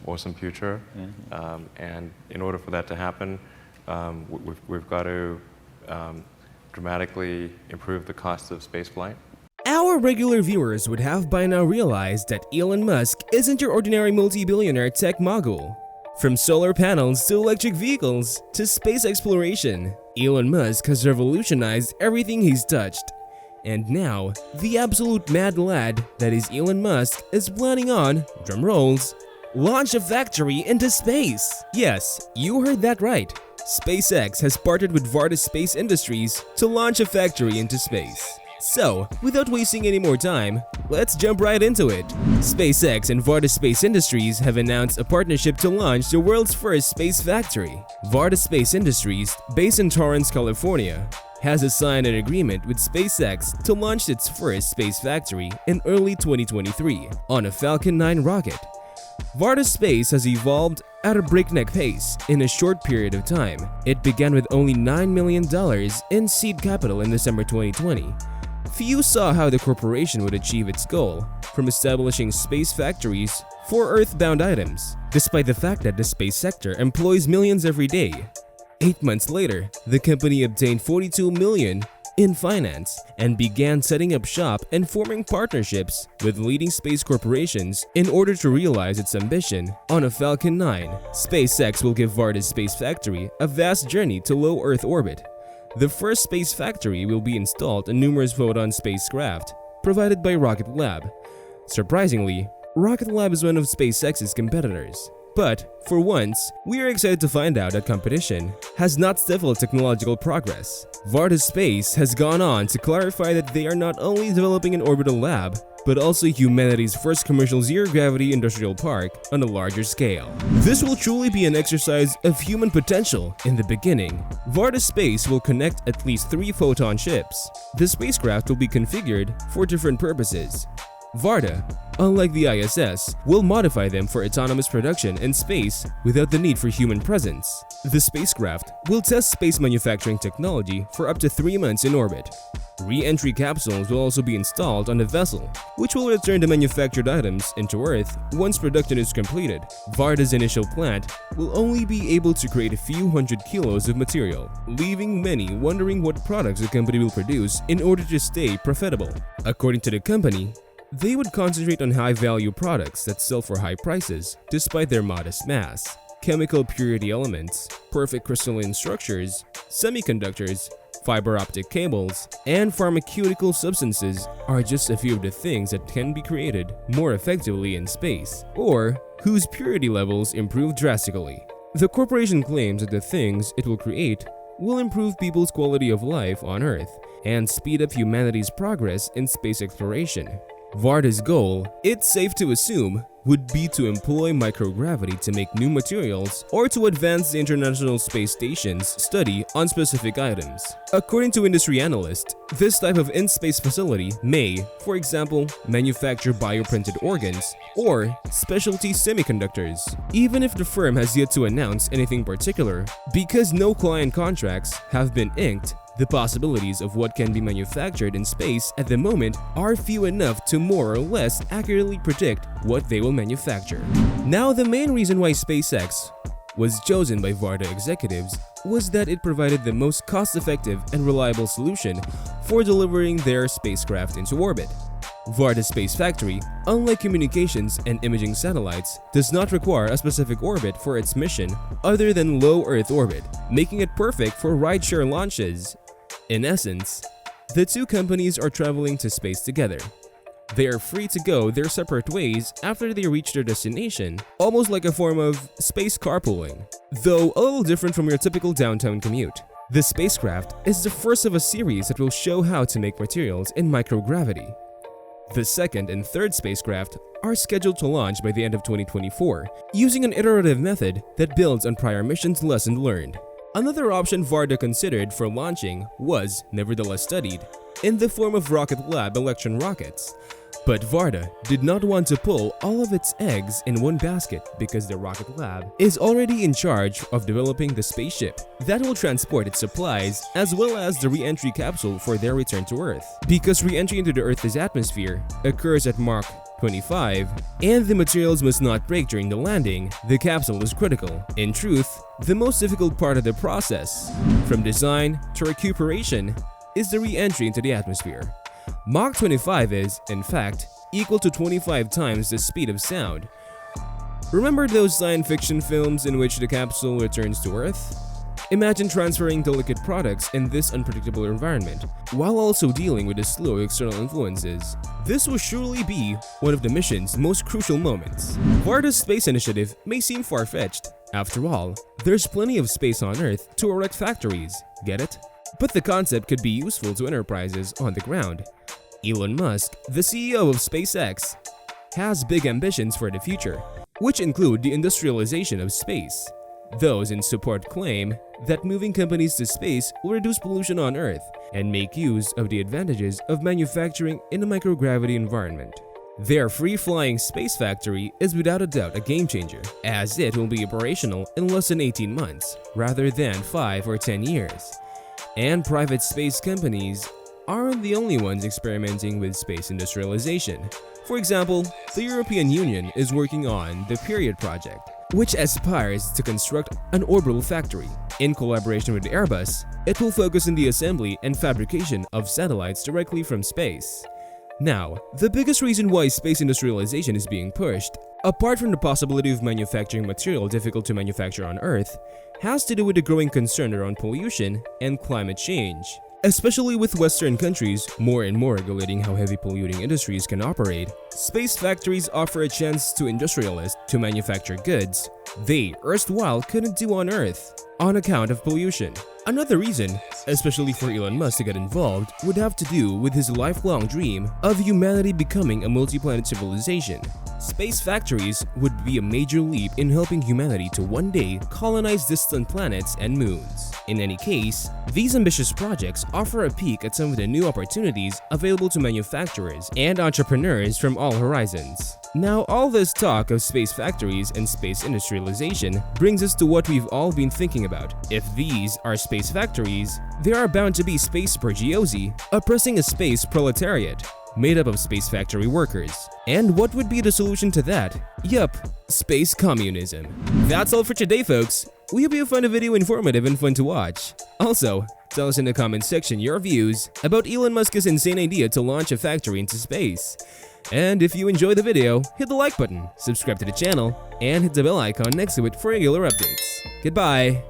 awesome future. And in order for that to happen, we've got to dramatically improve the cost of spaceflight. Our regular viewers would have by now realized that Elon Musk isn't your ordinary multi-billionaire tech mogul. From solar panels to electric vehicles to space exploration, Elon Musk has revolutionized everything he's touched. And now, the absolute mad lad that is Elon Musk is planning on, drum rolls, launch a factory into space. Yes, you heard that right. SpaceX has partnered with Varda Space Industries to launch a factory into space. So, without wasting any more time, let's jump right into it. SpaceX and Varda Space Industries have announced a partnership to launch the world's first space factory. Varda Space Industries, based in Torrance, California, has signed an agreement with SpaceX to launch its first space factory in early 2023 on a Falcon 9 rocket. Varda Space has evolved at a breakneck pace in a short period of time. It began with only $9 million in seed capital in December 2020. Few saw how the corporation would achieve its goal, from establishing space factories for Earth-bound items, despite the fact that the space sector employs millions every day. 8 months later, the company obtained $42 million in finance and began setting up shop and forming partnerships with leading space corporations in order to realize its ambition on a Falcon 9. SpaceX will give Varda's space factory a vast journey to low Earth orbit. The first space factory will be installed on numerous Photon spacecraft provided by Rocket Lab. Surprisingly, Rocket Lab is one of SpaceX's competitors. But, for once, we are excited to find out that competition has not stifled technological progress. Varda Space has gone on to clarify that they are not only developing an orbital lab, but also humanity's first commercial zero-gravity industrial park on a larger scale. This will truly be an exercise of human potential in the beginning. Varda Space will connect at least 3 Photon ships. The spacecraft will be configured for different purposes. Varda, unlike the ISS, will modify them for autonomous production in space without the need for human presence. The spacecraft will test space manufacturing technology for up to 3 months in orbit. Re-entry capsules will also be installed on the vessel, which will return the manufactured items into Earth once production is completed. Varda's initial plant will only be able to create a few hundred kilos of material, leaving many wondering what products the company will produce in order to stay profitable. According to the company, they would concentrate on high-value products that sell for high prices despite their modest mass. Chemical purity elements, perfect crystalline structures, semiconductors, fiber optic cables, and pharmaceutical substances are just a few of the things that can be created more effectively in space, or whose purity levels improve drastically. The corporation claims that the things it will create will improve people's quality of life on Earth and speed up humanity's progress in space exploration. Varda's goal, it's safe to assume, would be to employ microgravity to make new materials or to advance the International Space Station's study on specific items. According to industry analysts, this type of in-space facility may, for example, manufacture bioprinted organs or specialty semiconductors. Even if the firm has yet to announce anything particular, because no client contracts have been inked, the possibilities of what can be manufactured in space at the moment are few enough to more or less accurately predict what they will manufacture. Now, the main reason why SpaceX was chosen by Varda executives was that it provided the most cost-effective and reliable solution for delivering their spacecraft into orbit. Varda Space Factory, unlike communications and imaging satellites, does not require a specific orbit for its mission other than low Earth orbit, making it perfect for rideshare launches. In essence, the two companies are traveling to space together. They are free to go their separate ways after they reach their destination, almost like a form of space carpooling, though a little different from your typical downtown commute. The spacecraft is the first of a series that will show how to make materials in microgravity. The second and third spacecraft are scheduled to launch by the end of 2024, using an iterative method that builds on prior missions' lessons learned. Another option Varda considered for launching was, nevertheless studied, in the form of Rocket Lab Electron rockets. But Varda did not want to pull all of its eggs in one basket because the Rocket Lab is already in charge of developing the spaceship that will transport its supplies as well as the re-entry capsule for their return to Earth. Because re-entry into the Earth's atmosphere occurs at Mach 25, and the materials must not break during the landing, the capsule is critical. In truth, the most difficult part of the process, from design to recuperation, is the re-entry into the atmosphere. Mach 25 is, in fact, equal to 25 times the speed of sound. Remember those science fiction films in which the capsule returns to Earth? Imagine transferring delicate products in this unpredictable environment, while also dealing with a slew of external influences. This will surely be one of the mission's most crucial moments. Varda's space initiative may seem far-fetched. After all, there's plenty of space on Earth to erect factories, get it? But the concept could be useful to enterprises on the ground. Elon Musk, the CEO of SpaceX, has big ambitions for the future, which include the industrialization of space. Those in support claim that moving companies to space will reduce pollution on Earth and make use of the advantages of manufacturing in a microgravity environment. Their free-flying space factory is without a doubt a game-changer, as it will be operational in less than 18 months, rather than 5 or 10 years. And private space companies aren't the only ones experimenting with space industrialization. For example, the European Union is working on the Period project, which aspires to construct an orbital factory. In collaboration with Airbus, it will focus on the assembly and fabrication of satellites directly from space. Now, the biggest reason why space industrialization is being pushed, apart from the possibility of manufacturing material difficult to manufacture on Earth, has to do with the growing concern around pollution and climate change. Especially with Western countries more and more regulating how heavy polluting industries can operate, space factories offer a chance to industrialists to manufacture goods they erstwhile couldn't do on Earth on account of pollution. Another reason, especially for Elon Musk to get involved, would have to do with his lifelong dream of humanity becoming a multi-planet civilization. Space factories would be a major leap in helping humanity to one day colonize distant planets and moons. In any case, these ambitious projects offer a peek at some of the new opportunities available to manufacturers and entrepreneurs from all horizons. Now, all this talk of space factories and space industrialization brings us to what we've all been thinking about. If these are space factories, there are bound to be space bourgeoisie oppressing a space proletariat made up of space factory workers. And what would be the solution to that? Yup, space communism. That's all for today, folks. We hope you found the video informative and fun to watch. Also, tell us in the comment section your views about Elon Musk's insane idea to launch a factory into space. And if you enjoyed the video, hit the like button, subscribe to the channel, and hit the bell icon next to it for regular updates. Goodbye!